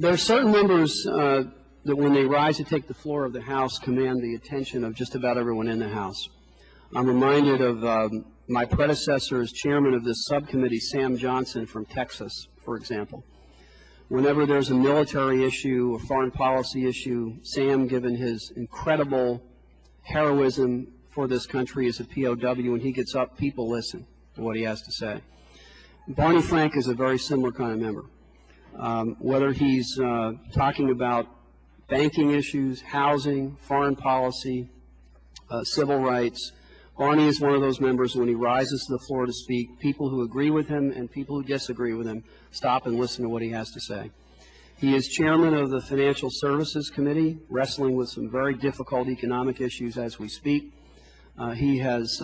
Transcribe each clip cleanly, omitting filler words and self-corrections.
There are certain members that when they rise to take the floor of the House command the attention of just about everyone in the House. I'm reminded of my predecessor as chairman of this subcommittee, Sam Johnson from Texas, for example. Whenever there's a military issue, a foreign policy issue, Sam, given his incredible heroism for this country as a POW, when he gets up, people listen to what he has to say. Barney Frank is a very similar kind of member. Whether he's talking about banking issues, housing, foreign policy, civil rights, Barney is one of those members when he rises to the floor to speak, people who agree with him and people who disagree with him stop and listen to what he has to say. He is chairman of the Financial Services Committee, wrestling with some very difficult economic issues as we speak. He has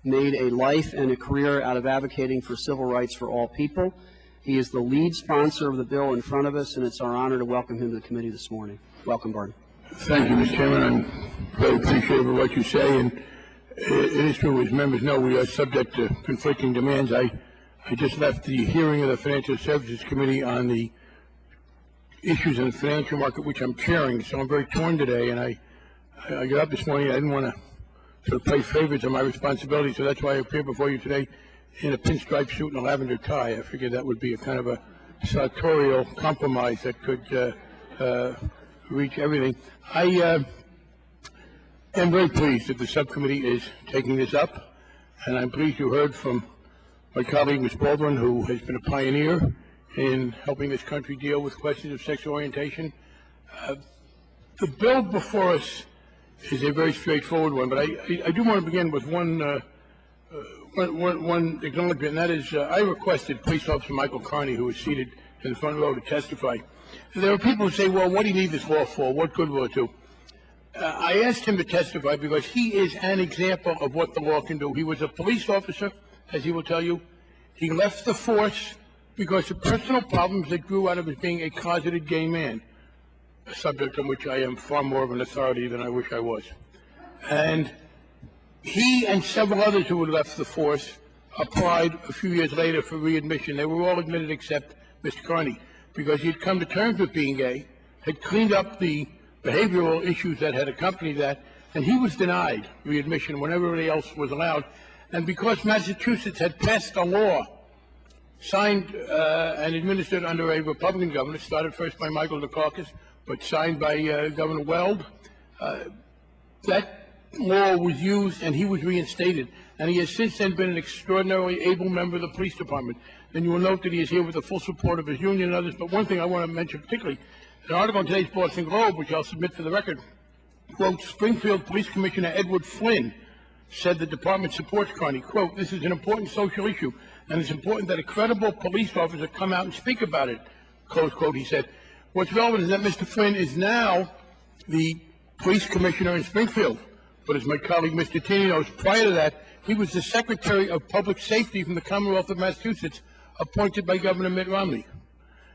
made a life and a career out of advocating for civil rights for all people. He is the lead sponsor of the bill in front of us, and it's our honor to welcome him to the committee this morning. Welcome, Barney. Thank you, Mr. Chairman. I'm very appreciative of what you say, and it is true, as members know, we are subject to conflicting demands. I just left the hearing of the Financial Services Committee on the issues in the financial market, which I'm chairing, so I'm very torn today, and I got up this morning. I didn't want to sort of play favorites on my responsibility, so that's why I appear before you today in a pinstripe suit and a lavender tie. I figured that would be a kind of a sartorial compromise that could reach everything. I am very pleased that the subcommittee is taking this up, and I'm pleased you heard from my colleague, Ms. Baldwin, who has been a pioneer in helping this country deal with questions of sexual orientation. The bill before us is a very straightforward one, but I do want to begin with one acknowledgement, and that is I requested Police Officer Michael Carney, who is seated in the front row, to testify. There are people who say, well, what do you need this law for? What good will it do? I asked him to testify because he is an example of what the law can do. He was a police officer, as he will tell you. He left the force because of personal problems that grew out of his being a closeted gay man, a subject on which I am far more of an authority than I wish I was. And he and several others who had left the force applied a few years later for readmission. They were all admitted except Mr. Carney, because he had come to terms with being gay, had cleaned up the behavioral issues that had accompanied that, and he was denied readmission when everybody else was allowed. And because Massachusetts had passed a law signed and administered under a Republican governor, started first by Michael Dukakis, but signed by Governor Weld, that law was used and he was reinstated. And he has since then been an extraordinarily able member of the police department. And you will note that he is here with the full support of his union and others. But one thing I want to mention particularly, an article in today's Boston Globe, which I'll submit for the record, quote, Springfield Police Commissioner Edward Flynn said the department supports Carney. Quote, this is an important social issue, and it's important that a credible police officer come out and speak about it, close quote, he said. What's relevant is that Mr. Flynn is now the police commissioner in Springfield. But as my colleague Mr. Tini knows, prior to that, he was the Secretary of Public Safety from the Commonwealth of Massachusetts, appointed by Governor Mitt Romney.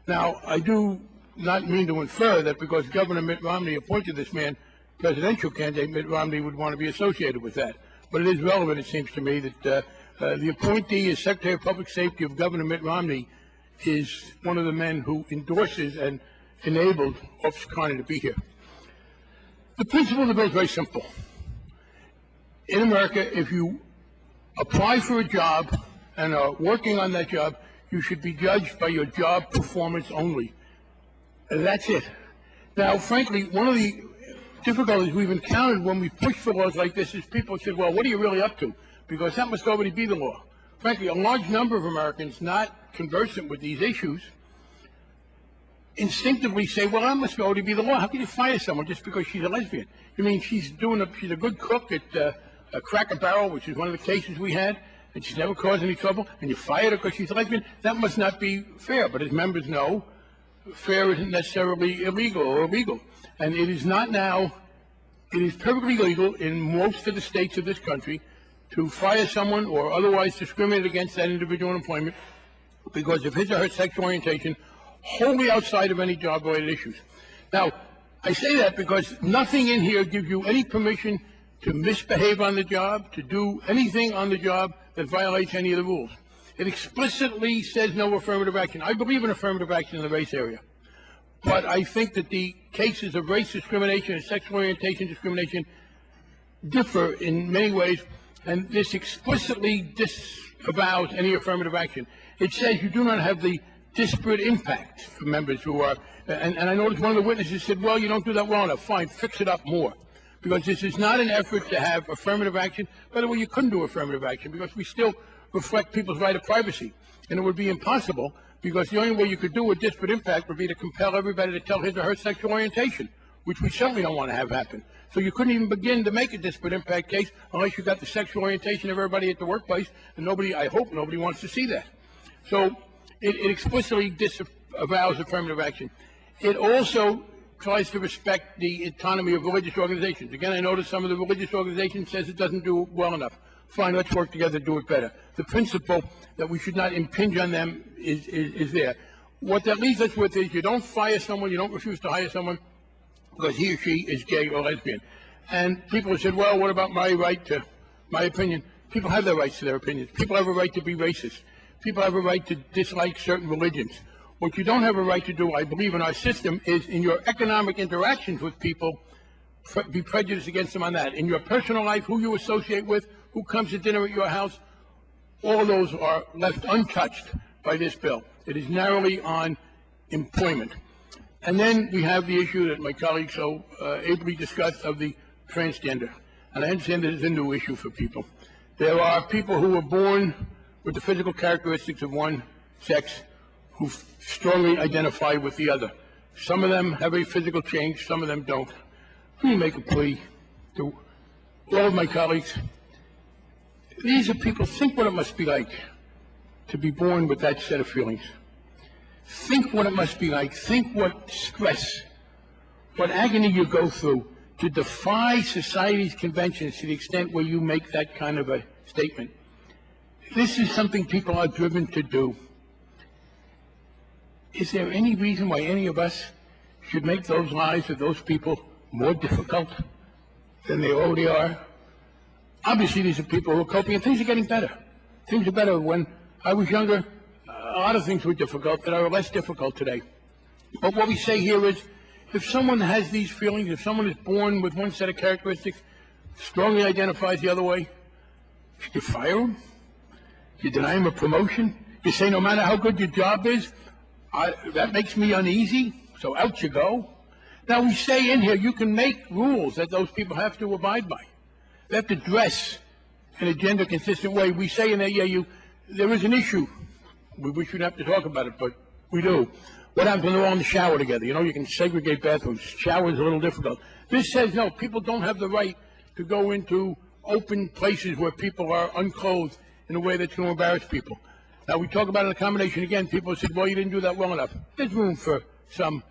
Now, I do not mean to infer that because Governor Mitt Romney appointed this man presidential candidate, Mitt Romney would want to be associated with that. But it is relevant, it seems to me, that the appointee as Secretary of Public Safety of Governor Mitt Romney is one of the men who endorses and enabled Officer Carney to be here. The principle of the bill is very simple. In America, if you apply for a job and are working on that job, you should be judged by your job performance only. And that's it. Now, frankly, one of the difficulties we've encountered when we push for laws like this is people say, well, what are you really up to? Because that must already be the law. Frankly, a large number of Americans not conversant with these issues instinctively say, well, that must already be the law. How can you fire someone just because she's a lesbian? You mean she's a good cook at Cracker Barrel, which is one of the cases we had, and she's never caused any trouble, and you fired her because she's a lesbian? That must not be fair. But as members know, fair isn't necessarily illegal or illegal. And it is not now, it is perfectly legal in most of the states of this country to fire someone or otherwise discriminate against that individual in employment because of his or her sexual orientation, wholly outside of any job-related issues. Now, I say that because nothing in here gives you any permission to misbehave on the job, to do anything on the job that violates any of the rules. It explicitly says no affirmative action. I believe in affirmative action in the race area. but I think that the cases of race discrimination and sexual orientation discrimination differ in many ways, and this explicitly disavows any affirmative action. It says you do not have the disparate impact for members who are, and I noticed one of the witnesses said, well, you don't do that well enough. Fine, fix it up more. Because this is not an effort to have affirmative action. By the way, you couldn't do affirmative action because we still reflect people's right of privacy. And it would be impossible because the only way you could do a disparate impact would be to compel everybody to tell his or her sexual orientation, which we certainly don't want to have happen. So you couldn't even begin to make a disparate impact case unless you got the sexual orientation of everybody at the workplace, and nobody, I hope nobody wants to see that. So it explicitly disavows affirmative action. It also tries to respect the autonomy of religious organizations. Again, I notice some of the religious organizations says it doesn't do it well enough. Fine, let's work together to do it better. The principle that we should not impinge on them is there. What that leaves us with is you don't fire someone, you don't refuse to hire someone because he or she is gay or lesbian. And people have said, well, what about my right to my opinion? People have their rights to their opinions. People have a right to be racist. People have a right to dislike certain religions. What you don't have a right to do, I believe, in our system is in your economic interactions with people, be prejudiced against them on that. In your personal life, who you associate with, who comes to dinner at your house, all of those are left untouched by this bill. It is narrowly on employment. And then we have the issue that my colleague so ably discussed of the transgender. And I understand that it's a new issue for people. There are people who were born with the physical characteristics of one sex who strongly identify with the other. Some of them have a physical change, some of them don't. Let me make a plea to all of my colleagues. These are people, think what it must be like to be born with that set of feelings. Think what it must be like. Think what stress, what agony you go through to defy society's conventions to the extent where you make that kind of a statement. This is something people are driven to do. Is there any reason why any of us should make those lives of those people more difficult than they already are? Obviously, these are people who are coping, and things are getting better. Things are better. When I was younger, a lot of things were difficult that are less difficult today. But what we say here is, if someone has these feelings, if someone is born with one set of characteristics, strongly identifies the other way, you fire them. You deny him a promotion. You say no matter how good your job is, that makes me uneasy, so out you go. Now we say in here you can make rules that those people have to abide by. They have to dress in a gender-consistent way. We say in there, there is an issue. We shouldn't have to talk about it, but we do. What happens when they're all in the shower together? You can segregate bathrooms. Shower is a little difficult. This says, no, people don't have the right to go into open places where people are unclothed in a way that's going to embarrass people. Now, we talk about an accommodation again. People said, well, you didn't do that well enough. There's room for some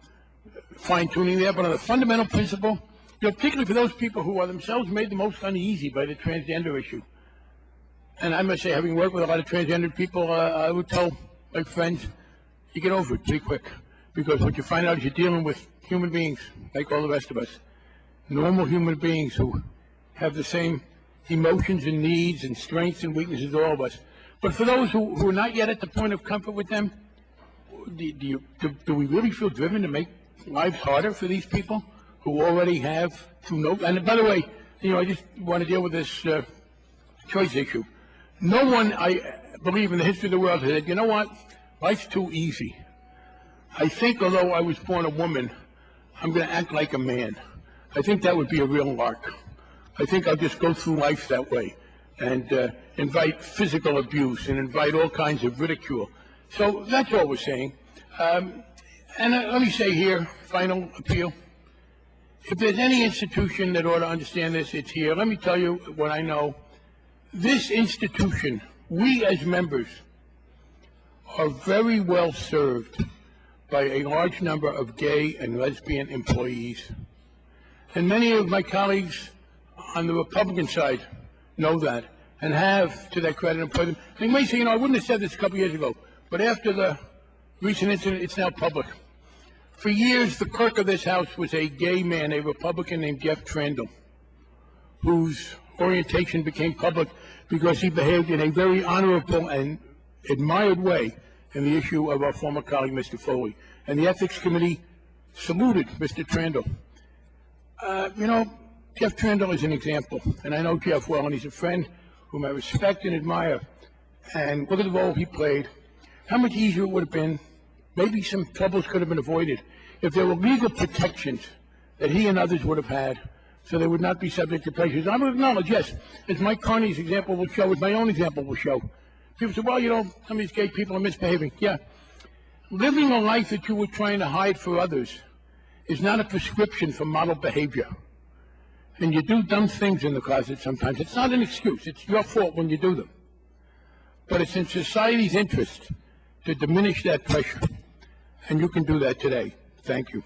fine-tuning there, but on a fundamental principle, particularly for those people who are themselves made the most uneasy by the transgender issue. And I must say, having worked with a lot of transgender people, I would tell my friends, you get over it pretty quick. Because what you find out is you're dealing with human beings, like all the rest of us. Normal human beings who have the same emotions and needs and strengths and weaknesses as all of us. But for those who are not yet at the point of comfort with them, do we really feel driven to make lives harder for these people who already have to know? And by the way, I just want to deal with this choice issue. No one, I believe, in the history of the world has said, you know what, life's too easy. I think although I was born a woman, I'm going to act like a man. I think that would be a real lark. I think I'll just go through life that way and invite physical abuse and invite all kinds of ridicule. So that's all we're saying. And let me say here, final appeal. If there's any institution that ought to understand this, it's here. Let me tell you what I know. This institution, we as members, are very well served by a large number of gay and lesbian employees. And many of my colleagues on the Republican side know that and have, to their credit, employed them. And you may say, I wouldn't have said this a couple years ago, but after the recent incident, it's now public. For years, the clerk of this House was a gay man, a Republican named Jeff Trandle, whose orientation became public because he behaved in a very honorable and admired way in the issue of our former colleague, Mr. Foley. And the Ethics Committee saluted Mr. Trandle. You know, Jeff Trandle is an example, and I know Jeff well, and he's a friend whom I respect and admire. And look at the role he played. How much easier it would have been, maybe some troubles could have been avoided, if there were legal protections that he and others would have had, so they would not be subject to pressures. I will acknowledge, yes, as Mike Carney's example will show, as my own example will show. People say, well, you know, some of these gay people are misbehaving. Yeah. Living a life that you were trying to hide for others is not a prescription for model behavior. And you do dumb things in the closet sometimes. It's not an excuse. It's your fault when you do them. But it's in society's interest to diminish that pressure. And you can do that today. Thank you.